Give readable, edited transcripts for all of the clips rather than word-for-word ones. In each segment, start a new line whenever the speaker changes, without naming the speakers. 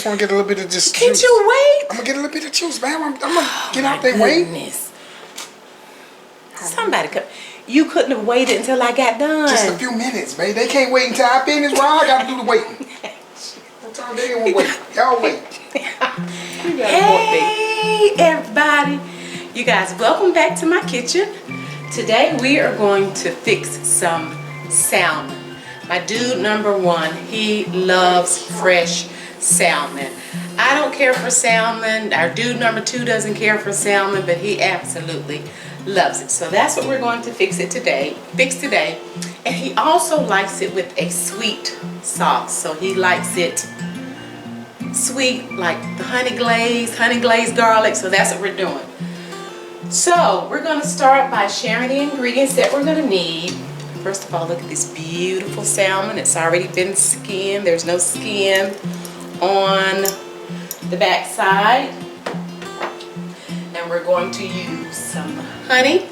just want to get a little bit of this
Can't
juice.
you wait?
I'm gonna get a little bit of juice, man. I'm gonna get out there wait.
Somebody could. You couldn't have waited until I got done.
Just a few minutes, man. They can't wait until I finish. Well, I gotta do the waiting. Sometimes they don't wait. Y'all wait.
Hey everybody, you guys, welcome back to my kitchen. Today we are going to fix some salmon. My dude number one, he loves fresh salmon. I don't care for salmon. Our dude number two doesn't care for salmon, but he absolutely loves it. So that's what we're going to fix today. And he also likes it with a sweet sauce. So he likes it sweet, like the honey glazed garlic. So that's what we're doing. So we're going to start by sharing the ingredients that we're going to need. First of all, look at this beautiful salmon. It's already been skinned. There's no skin on the back side. And we're going to use some honey.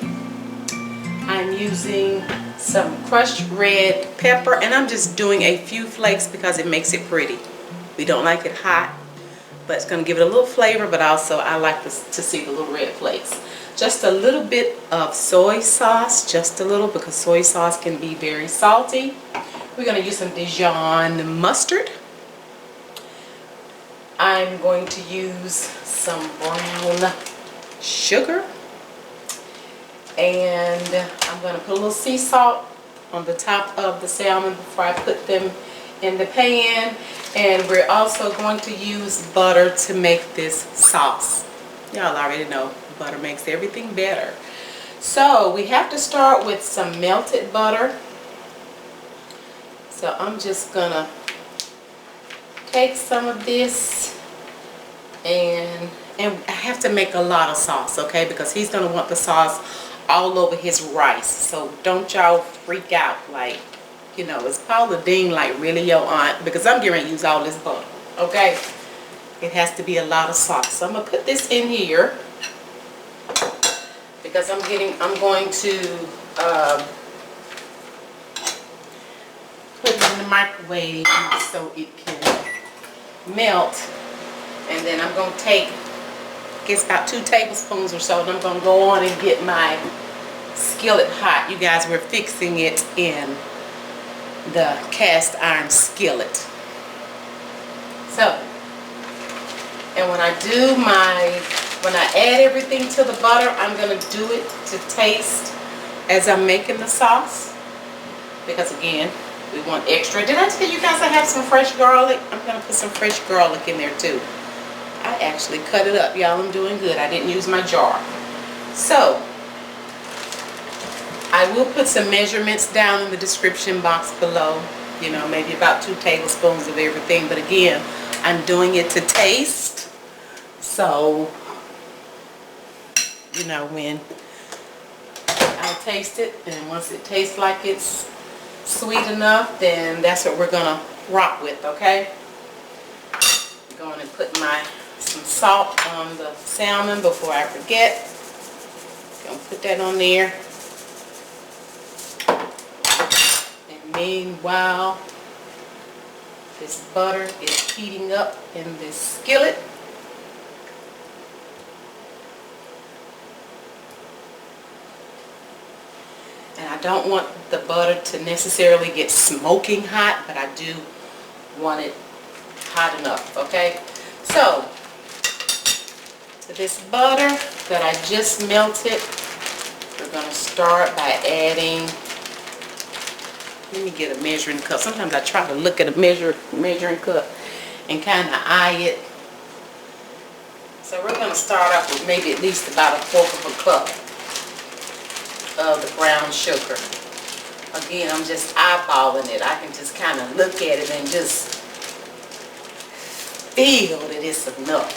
I'm using some crushed red pepper, and I'm just doing a few flakes because it makes it pretty. We don't like it hot, but it's going to give it a little flavor, but also I like to see the little red flakes. Just a little bit of soy sauce, just a little, because soy sauce can be very salty. We're going to use some Dijon Mustard. I'm going to use some brown sugar. And I'm going to put a little sea salt on the top of the salmon before I put them in the pan. And we're also going to use butter to make this sauce. Y'all already know butter makes everything better. So we have to start with some melted butter. So I'm just gonna take some of this, and I have to make a lot of sauce, okay, because he's gonna want the sauce all over his rice. So don't y'all freak out, like, you know, it's Paula Dean, like, really, your aunt? Because I'm going to use all this butter, okay? It has to be a lot of sauce. So I'm going to put this in here because I'm going to put it in the microwave so it can melt. And then I'm going to take, I guess, about 2 tablespoons or so, and I'm going to go on and get my skillet hot. You guys, we're fixing it in the cast iron skillet. So, and when I add everything to the butter, I'm going to do it to taste as I'm making the sauce, because again, we want extra. Did I tell you guys I have some fresh garlic? I'm going to put some fresh garlic in there too. I actually cut it up, y'all. I'm doing good. I didn't use my jar. So I will put some measurements down in the description box below. You know, maybe about 2 tablespoons of everything. But again, I'm doing it to taste. So, you know, when I'll taste it, and once it tastes like it's sweet enough, then that's what we're gonna rock with, okay? I'm going to put some salt on the salmon before I forget. Gonna put that on there. And meanwhile, this butter is heating up in this skillet. And I don't want the butter to necessarily get smoking hot, but I do want it hot enough, okay? So, to this butter that I just melted, we're going to start by adding, let me get a measuring cup. Sometimes I try to look at a measuring cup and kind of eye it. So we're going to start off with maybe at least about 1/4 of a cup of the brown sugar. Again, I'm just eyeballing it. I can just kind of look at it and just feel that it's enough.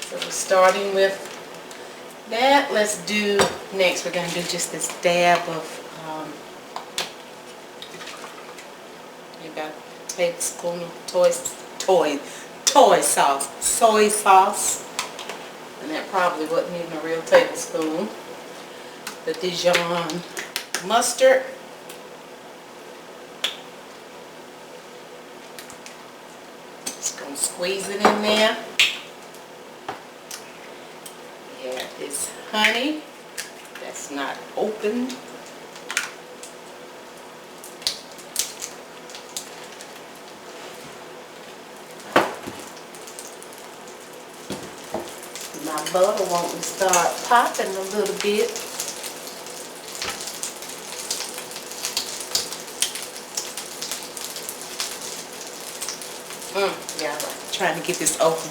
So we're starting with that. Let's do, next we're going to do just this dab of about a tablespoon of soy sauce. And that probably wasn't even a real tablespoon. The Dijon Mustard. Just gonna squeeze it in there. We have this honey that's not open. My butter won't start popping a little bit. Yeah, trying to get this open.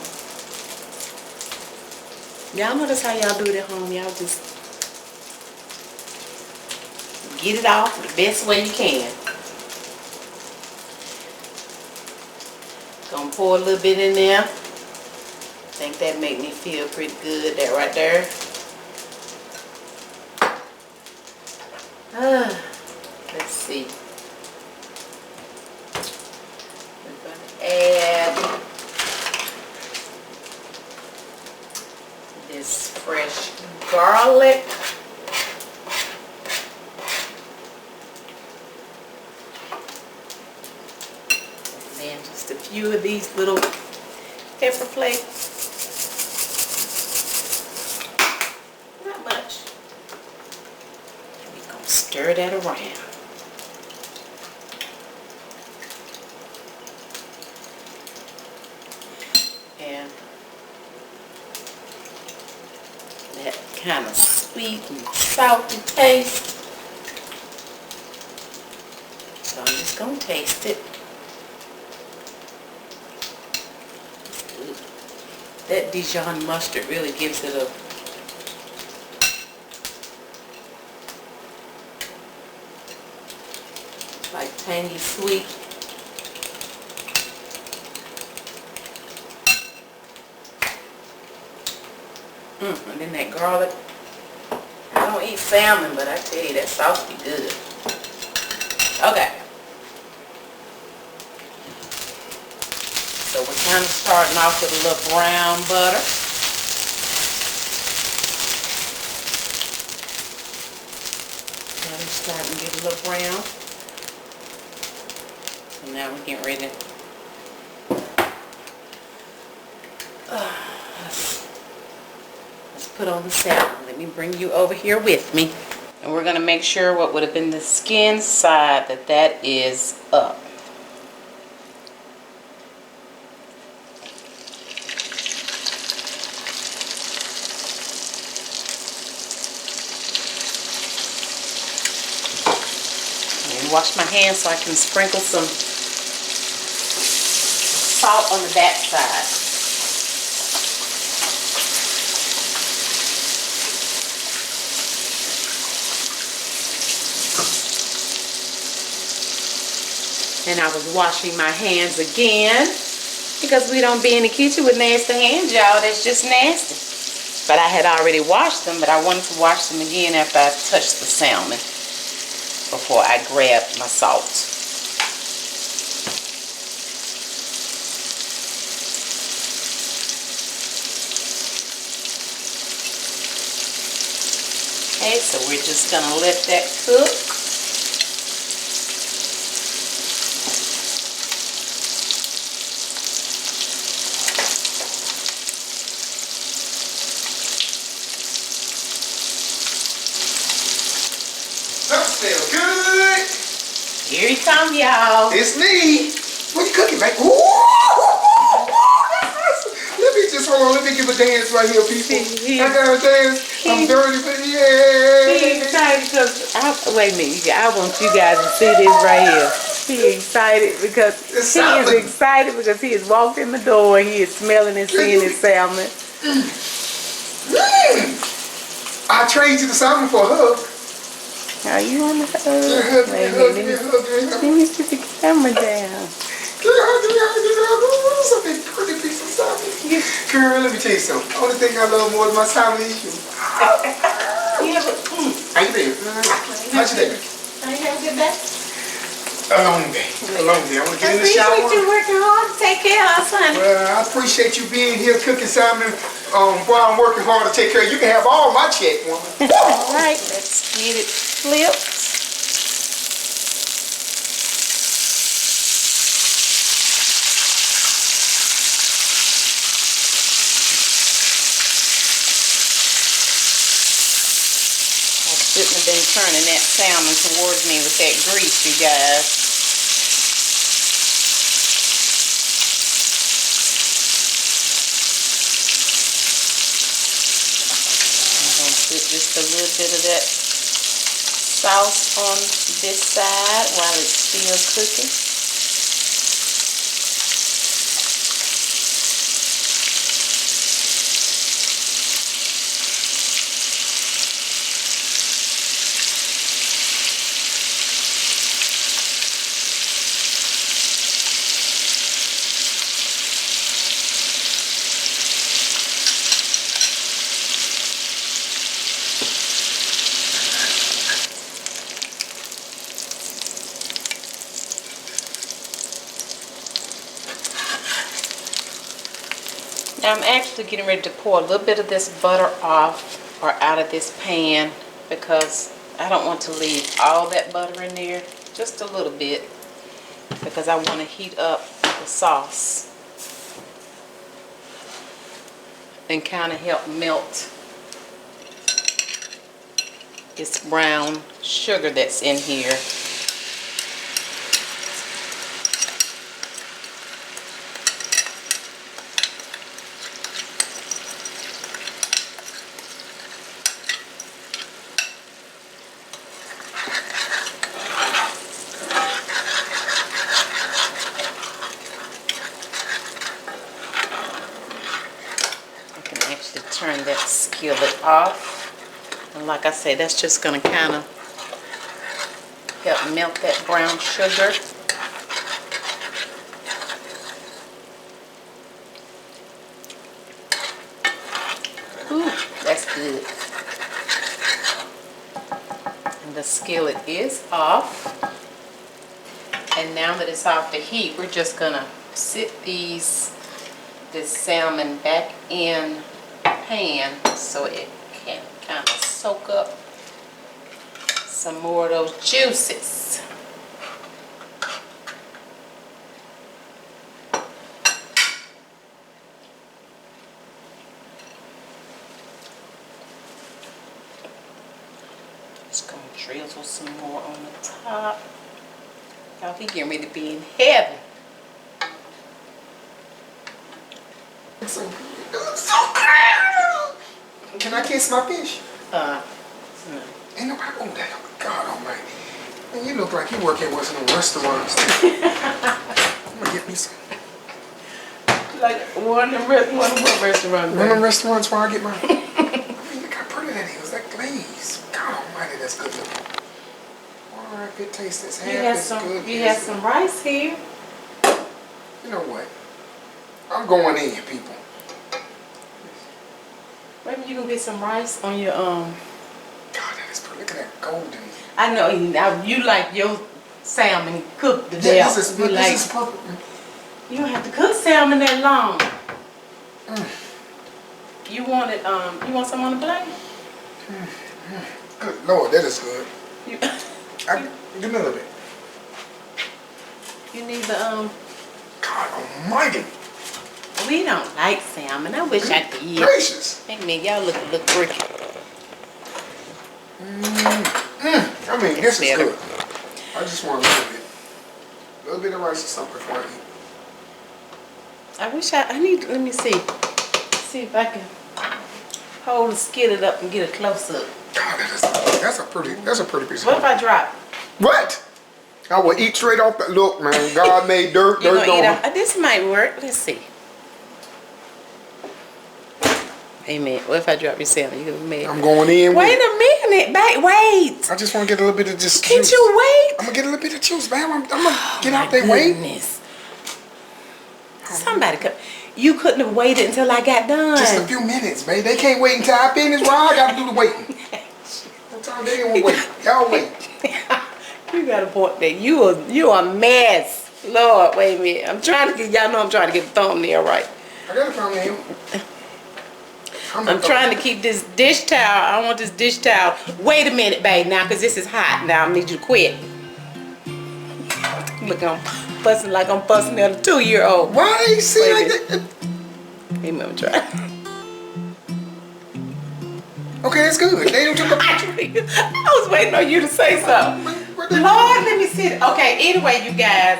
Y'all know that's how y'all do it at home. Y'all just get it off the best way you can. Gonna pour a little bit in there. I think that make me feel pretty good. That right there. Let's see. We're gonna add this fresh garlic. And then just a few of these little pepper flakes. Not much. And we're gonna stir that around. And that kind of sweet and salty taste. So I'm just gonna taste it. That Dijon mustard really gives it a like tangy sweet. And then that garlic. I don't eat salmon, but I tell you, that sauce be good. Okay. So we're kind of starting off with a little brown butter. Now we're starting to get a little brown. So now we're getting ready to let's put on the salmon. Let me bring you over here with me. And we're going to make sure what would have been the skin side, that is up. And wash my hands so I can sprinkle some salt on the back side. And I was washing my hands again because we don't be in the kitchen with nasty hands, y'all. That's just nasty. But I had already washed them, but I wanted to wash them again after I touched the salmon before I grabbed my salt. Okay, so we're just going to let that cook.
Good.
Here he come, y'all.
It's me. What you cooking, man? Ooh, that's awesome. Let me just hold on. Let me give a dance right here, people. I gotta dance. I'm dirty, but yeah.
He's excited because wait a minute. I want you guys to see this right here. He excited because he has walked in the door. He is smelling and seeing his salmon.
I traded you the salmon for a hug.
Are you on the hug?
Let me
put the camera down.
What's up, big pretty piece of salmon? Girl, let me tell you something. The only thing I love more than my salmon is you. How you doing? How's your day?
Are you having a good day?
A long day. A long day. I want to get in the shower.
I appreciate you working hard to take care of us, honey.
Well, I appreciate you being here cooking salmon while I'm working hard to take care of you. You can have all my check, woman.
All right, let's get it flipped. Shouldn't have been turning that salmon towards me with that grease, you guys. I'm going to put just a little bit of that sauce on this side while it's still cooking. Now I'm actually getting ready to pour a little bit of this butter off or out of this pan because I don't want to leave all that butter in there, just a little bit, because I want to heat up the sauce and kind of help melt this brown sugar that's in here. Turn that skillet off, and like I say, that's just going to kind of help melt that brown sugar. Ooh, that's good. And the skillet is off, and now that it's off the heat, we're just going to sit this salmon back in pan so it can kind of soak up some more of those juices. Just gonna drizzle some more on the top. Y'all, we getting ready to be in heaven.
So good. Can I kiss my fish?
No.
Ain't nobody. Oh, that God Almighty! Man, you look like you work at one of them restaurants. I'm gonna get me some.
Like one of what restaurants?
One of them restaurants where I get my. I mean, look how pretty that is. That glaze. God Almighty, that's good looking. All right, good taste. That's half as good.
You have some rice here.
You know what? I'm going in, people.
Maybe you can get some rice on your
God, that is pretty. Look at that golden.
I know you like your salmon cooked to
Yeah,
death.
this is perfect.
You don't have to cook salmon that long. You want it? You want some on the plate?
Good Lord, that is good. Give me a little bit.
You need the
God Almighty.
We don't like salmon. I wish I could eat.
Gracious.
Hey man, y'all look freaky.
I mean, this is good. I just want a little bit. A little bit of rice or something before I eat.
I wish I need. Let me see. See if I can hold the skillet up and get a close up.
God, that's a pretty piece of
What if I drop?
What? I will eat straight off the look, man. God made dirt over.
This might work. Let's see. Amen. What if I drop your salmon? You gonna be mad?
I'm going in.
Wait a minute, babe. Wait.
I just want to get a little bit of this
Can't
juice.
you wait?
I'm gonna get a little bit of juice, man. I'm gonna get out there wait.
Somebody come. You couldn't have waited until I got done.
Just a few minutes, babe. They can't wait until I finish. Why I gotta do the waiting? Sometimes they don't wait. Y'all wait.
You got a point there. You a mess. Lord, wait a minute. I'm trying to get y'all know I'm trying to get the thumbnail right.
I got a thumbnail.
I'm trying to keep this dish towel. I want this dish towel. Wait a minute, babe, now, because this is hot. Now, I need you to quit. Look, I'm fussing like I'm fussing at a 2-year-old.
Why do you see like that?
Hey, mama, try.
Okay, that's good. They don't took a picture.
I was waiting on you to say something. Lord, let me see. Okay, anyway, you guys,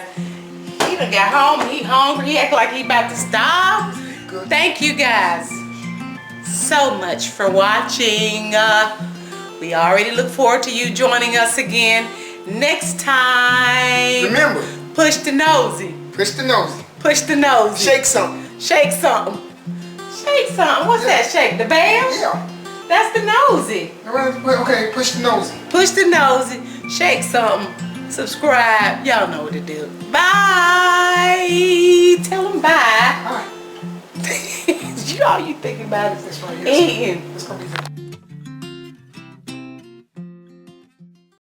he done got home. He hungry. He act like he about to starve.
Good.
Thank you guys so much for watching. We already look forward to you joining us again next time.
Remember,
push the nosy.
push the nosy.
Push the nosy.
Shake something.
Shake something. Shake something. What's that shake? The bell?
Yeah.
That's the nosy.
All right, okay, push the nosy.
Push the nosy. Shake something. Subscribe. Y'all know what to do. Bye. Tell them bye.
All right.
All you thinking about is
This right here.
eating.
It's gonna be